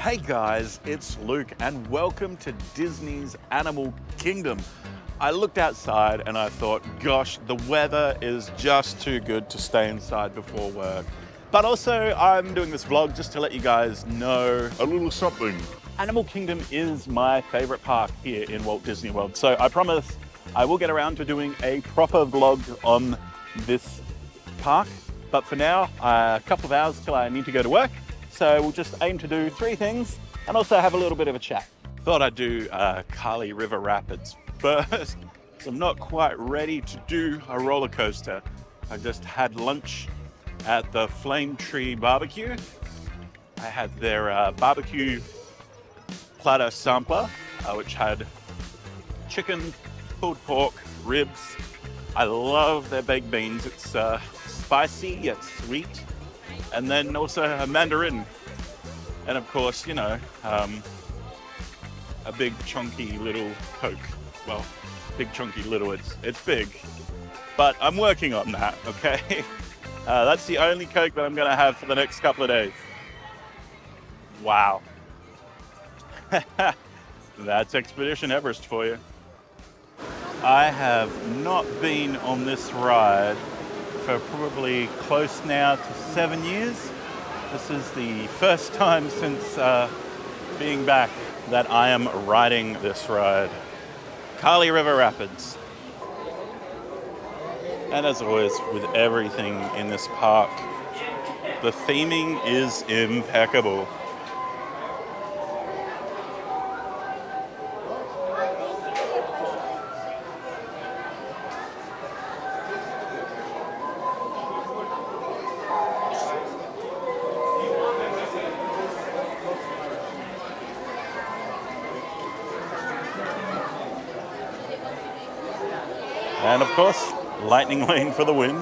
Hey guys, it's Luke and welcome to Disney's Animal Kingdom. I looked outside and I thought, gosh, the weather is just too good to stay inside before work. But also I'm doing this vlog just to let you guys know a little something. Animal Kingdom is my favorite park here in Walt Disney World. So I promise I will get around to doing a proper vlog on this park. But for now, a couple of hours till I need to go to work. So we'll just aim to do 3 things and also have a little bit of a chat. Thought I'd do Kali River Rapids first. So I'm not quite ready to do a roller coaster. I just had lunch at the Flame Tree Barbecue. I had their barbecue platter sampler, which had chicken, pulled pork, ribs. I love their baked beans. It's spicy yet sweet. And then also a mandarin. And of course, you know, a big chunky little Coke. Well, big chunky little, it's big. But I'm working on that, okay? That's the only Coke that I'm gonna have for the next couple of days. Wow. That's Expedition Everest for you. I have not been on this ride for probably close now to 7 years. This is the first time since being back that I am riding this ride. Kali River Rapids. And as always, with everything in this park, the theming is impeccable. And of course, lightning lane for the win.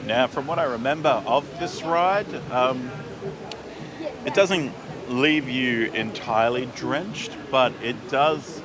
Now, from what I remember of this ride, it doesn't leave you entirely drenched, but it does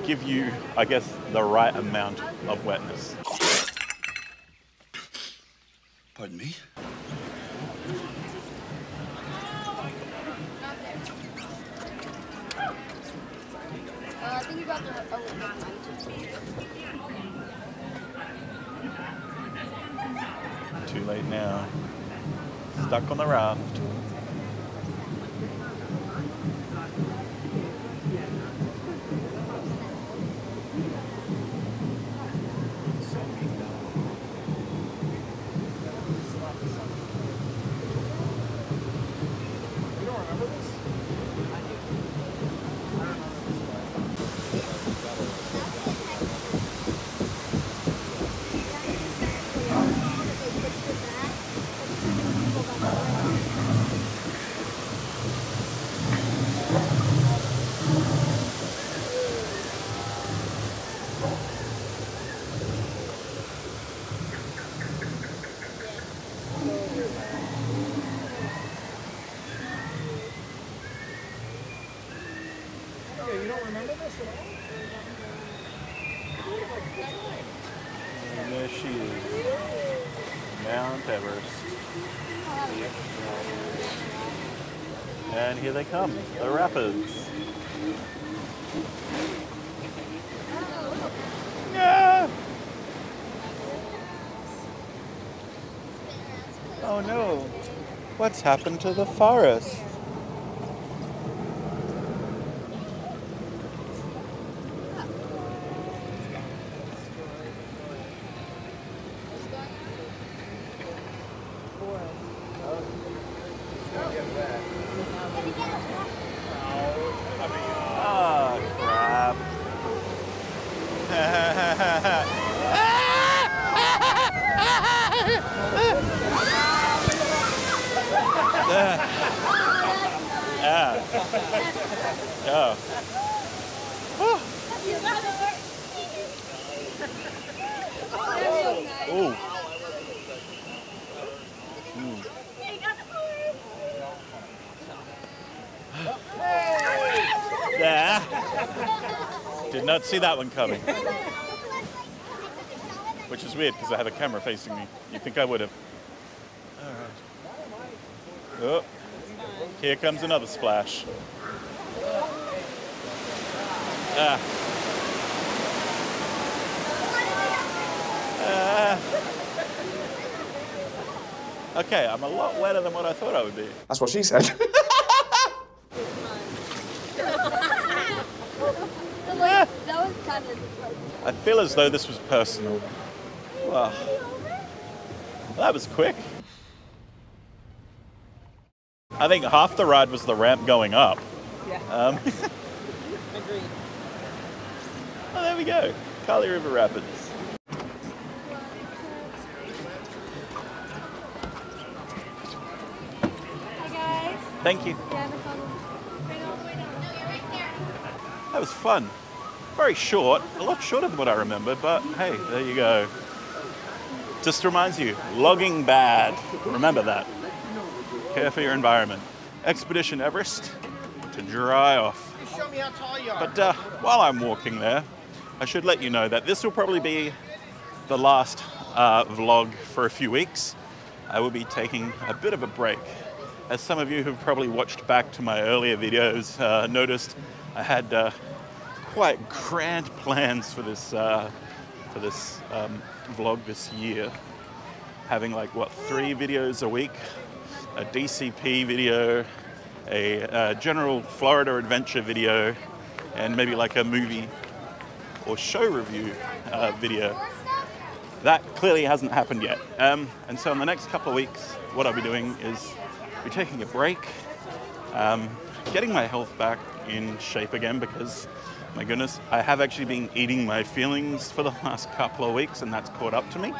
give you, I guess, the right amount of wetness. Pardon me? I think you got the Too late now. Stuck on the raft. You don't remember this at all? And there she is. Mount Everest. And here they come, the rapids. Yeah. Oh no, what's happened to the forest? Ah, crap. Oh. Oh. not see that one coming. Which is weird because I have a camera facing me. You'd think I would have. All right. Oh, here comes another splash. Ah. Okay, I'm a lot wetter than what I thought I would be. That's what she said. That was kind of. I feel as though this was personal. Wow. That was quick. I think half the ride was the ramp going up. Yeah. Agreed. Oh, there we go. Kali River Rapids. Hi guys. Thank you. Yeah, no problem. That was fun. Very short, a lot shorter than what I remember, but hey, there you go. Just reminds you, logging bad. Remember that. Care for your environment. Expedition Everest to dry off. Show me how tall you are. But while I'm walking there, I should let you know that this will probably be the last vlog for a few weeks. I will be taking a bit of a break. As some of you who've probably watched back to my earlier videos noticed, I had quite grand plans for this vlog this year. Having like, what, 3 videos a week? A DCP video, a general Florida adventure video, and maybe like a movie or show review video. That clearly hasn't happened yet. And so in the next couple of weeks, what I'll be doing is be taking a break, getting my health back in shape again, because my goodness, I have actually been eating my feelings for the last couple of weeks, and that's caught up to me.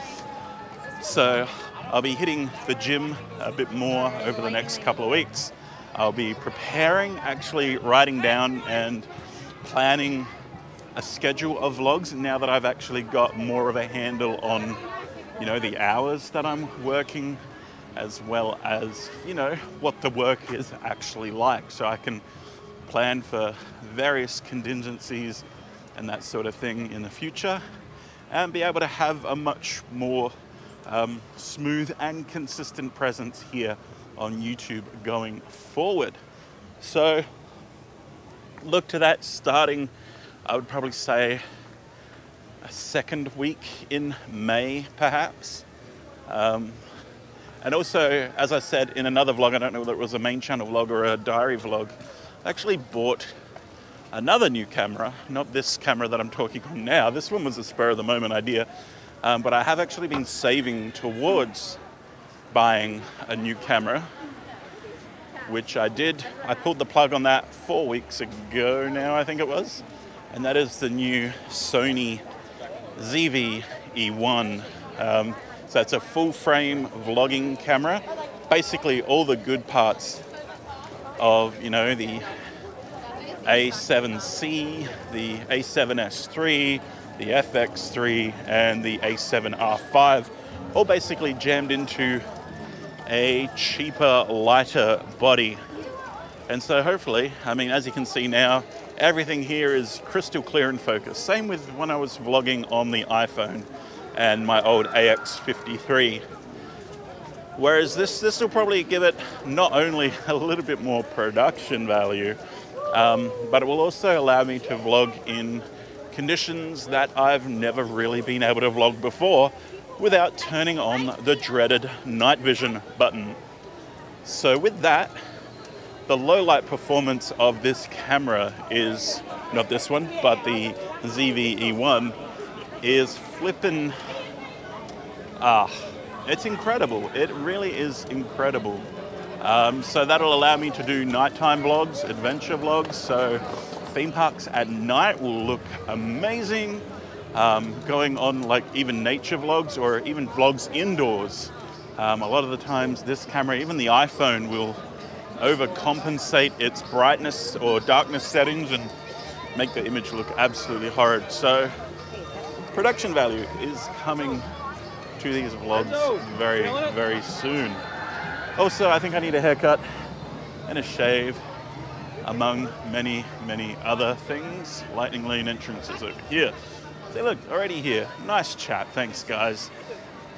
So I'll be hitting the gym a bit more over the next couple of weeks. I'll be preparing, actually writing down and planning a schedule of vlogs now that I've actually got more of a handle on, you know, the hours that I'm working, as well as, you know, what the work is actually like, so I can plan for various contingencies and that sort of thing in the future, and be able to have a much more smooth and consistent presence here on YouTube going forward. So look to that starting, I would probably say, a second week in May, perhaps. And also, as I said in another vlog, I don't know whether it was a main channel vlog or a diary vlog, I actually bought another new camera, not this camera that I'm talking on now. This one was a spur of the moment idea, but I have actually been saving towards buying a new camera, which I did. I pulled the plug on that 4 weeks ago now, I think it was. And that is the new Sony ZV-E1. So it's a full frame vlogging camera. Basically all the good parts of, you know, the A7C, the A7S III, the FX3, and the A7R5, all basically jammed into a cheaper, lighter body. And so hopefully, I mean, as you can see now, everything here is crystal clear and focused. Same with when I was vlogging on the iPhone and my old AX53. Whereas this will probably give it not only a little bit more production value, but it will also allow me to vlog in conditions that I've never really been able to vlog before without turning on the dreaded night vision button. So with that, the low light performance of this camera is, not this one, but the ZV-E1 is flippin', it's incredible. It really is incredible. So that'll allow me to do nighttime vlogs, adventure vlogs. So theme parks at night will look amazing. Going on like even nature vlogs or even vlogs indoors. A lot of the times this camera, even the iPhone, will overcompensate its brightness or darkness settings and make the image look absolutely horrid. So production value is coming to these vlogs very, very soon. Also, I think I need a haircut and a shave. among many, many other things. Lightning Lane entrance is over here. See, look, already here. Nice chat, thanks guys.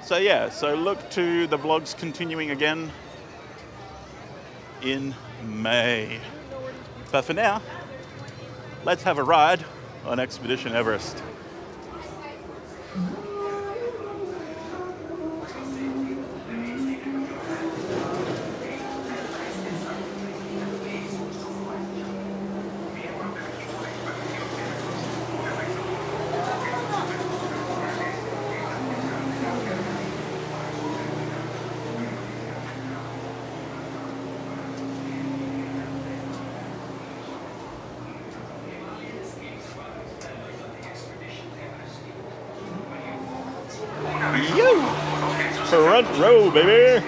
So yeah, so look to the vlogs continuing again in May. But for now, let's have a ride on Expedition Everest. You! Front row, baby!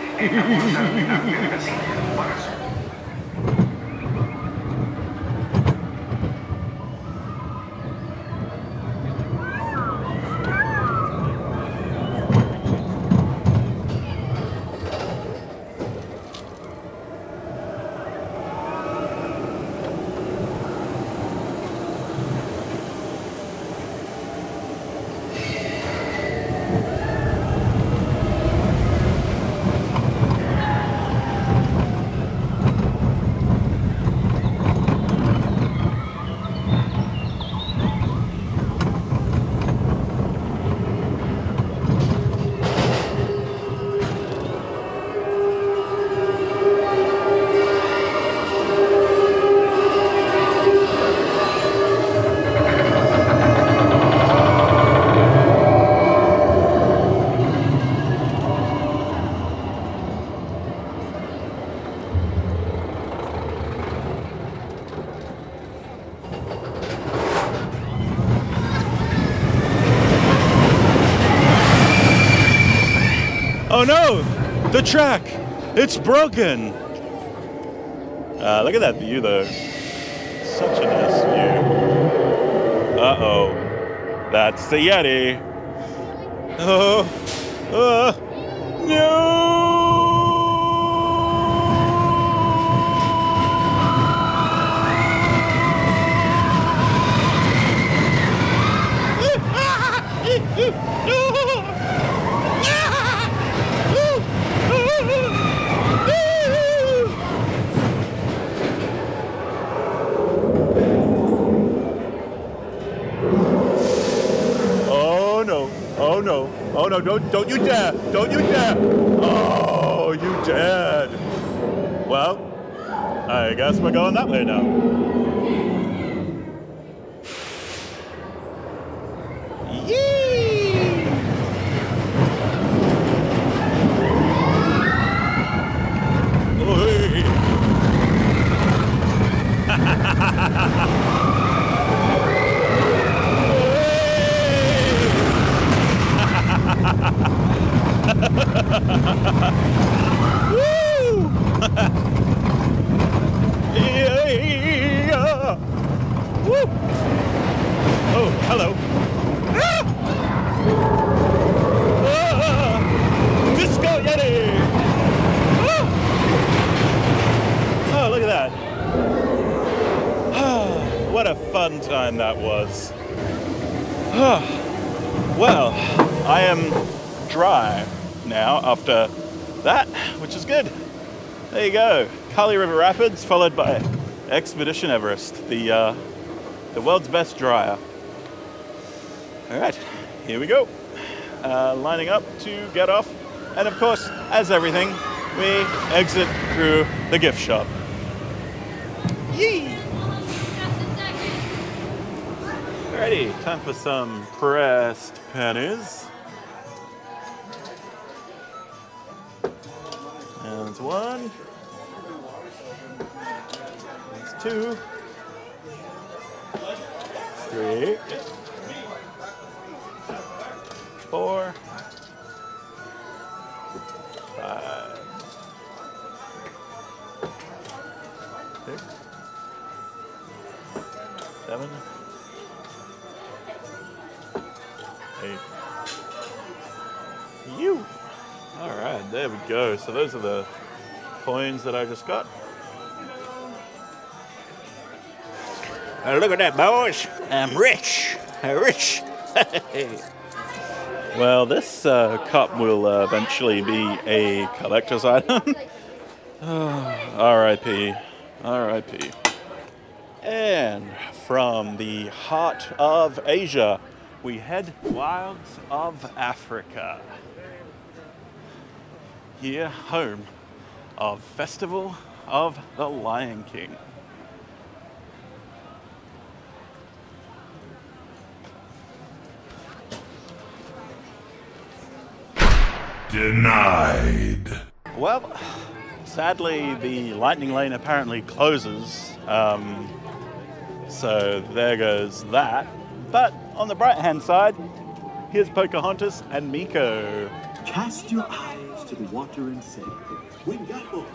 Oh no! The track! It's broken! Look at that view though. Such a nice view. Uh-oh. That's the Yeti. Oh. No! Oh no, oh no, don't you dare, don't you dare. Oh, you dared. Well, I guess we're going that way now. Yee! Oy. Woo! Yeah! Woo! Oh, hello. Ah! Ah! Disco Yeti! Ah! Oh, look at that. Ah, what a fun time that was. Ah. Well, I am dry now after that, which is good. There you go. Kali River Rapids followed by Expedition Everest, the world's best dryer. All right, here we go. Lining up to get off. And of course, as everything, we exit through the gift shop. Yee! Alrighty, time for some pressed pennies. And that's one. That's two. Three. 4. 5. 6. 7. 8. You. All right, there we go. So those are the coins that I just got. Look at that, boys. I'm rich. Rich. Well, this cup will eventually be a collector's item. R.I.P. R.I.P. And from the heart of Asia, we head wilds of Africa. Here, home of Festival of the Lion King. Denied. Well, sadly, the lightning lane apparently closes, so there goes that. But on the bright hand side, here's Pocahontas and Miko. Cast your eyes to the water and say, we got both.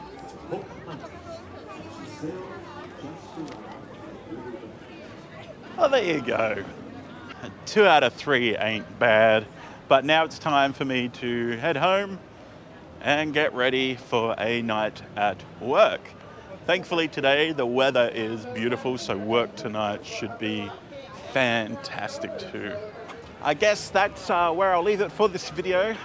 Oh, there you go. 2 out of 3 ain't bad. But now it's time for me to head home and get ready for a night at work. Thankfully today the weather is beautiful, so work tonight should be fantastic too. I guess that's where I'll leave it for this video.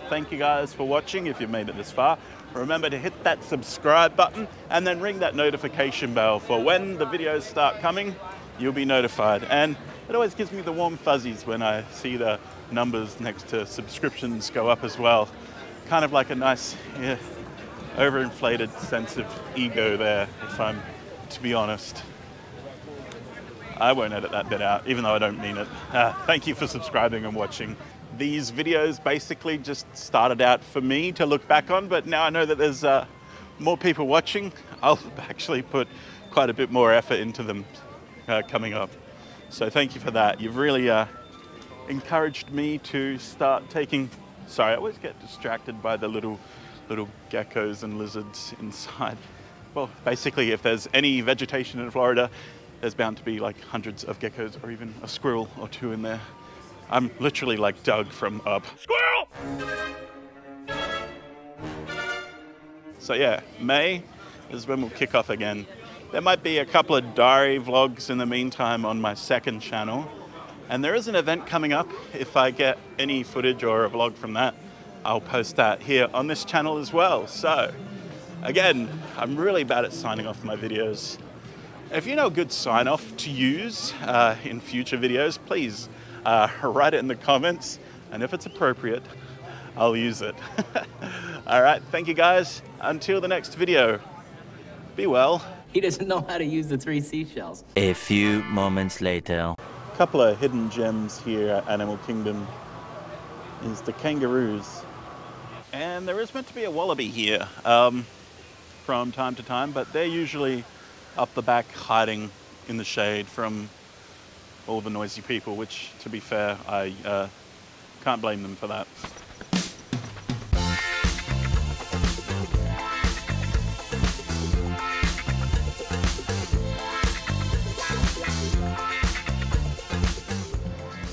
Thank you guys for watching if you've made it this far. Remember to hit that subscribe button and then ring that notification bell for when the videos start coming, you'll be notified. And it always gives me the warm fuzzies when I see the numbers next to subscriptions go up as well. Kind of like a nice, overinflated sense of ego there, if I'm to be honest. I won't edit that bit out, even though I don't mean it. Thank you for subscribing and watching. These videos basically just started out for me to look back on, but now I know that there's more people watching. I'll actually put quite a bit more effort into them coming up. So thank you for that. You've really encouraged me to start taking... Sorry, I always get distracted by the little geckos and lizards inside. Well, basically, if there's any vegetation in Florida, there's bound to be like hundreds of geckos or even a squirrel or 2 in there. I'm literally like Doug from Up. Squirrel! So yeah, May is when we'll kick off again. There might be a couple of diary vlogs in the meantime on my second channel. And there is an event coming up. If I get any footage or a vlog from that, I'll post that here on this channel as well. So again, I'm really bad at signing off my videos. If you know a good sign off to use in future videos, please write it in the comments. And if it's appropriate, I'll use it. All right, thank you guys. Until the next video, be well. He doesn't know how to use the 3 seashells. A few moments later. Couple of hidden gems here at Animal Kingdom is the kangaroos. And there is meant to be a wallaby here from time to time, but they're usually up the back hiding in the shade from all the noisy people, which, to be fair, I can't blame them for that.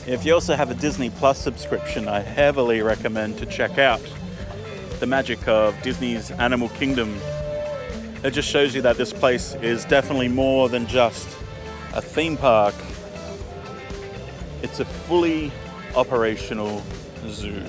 If you also have a Disney Plus subscription, I heavily recommend to check out the magic of Disney's Animal Kingdom. It just shows you that this place is definitely more than just a theme park. It's a fully operational zoo.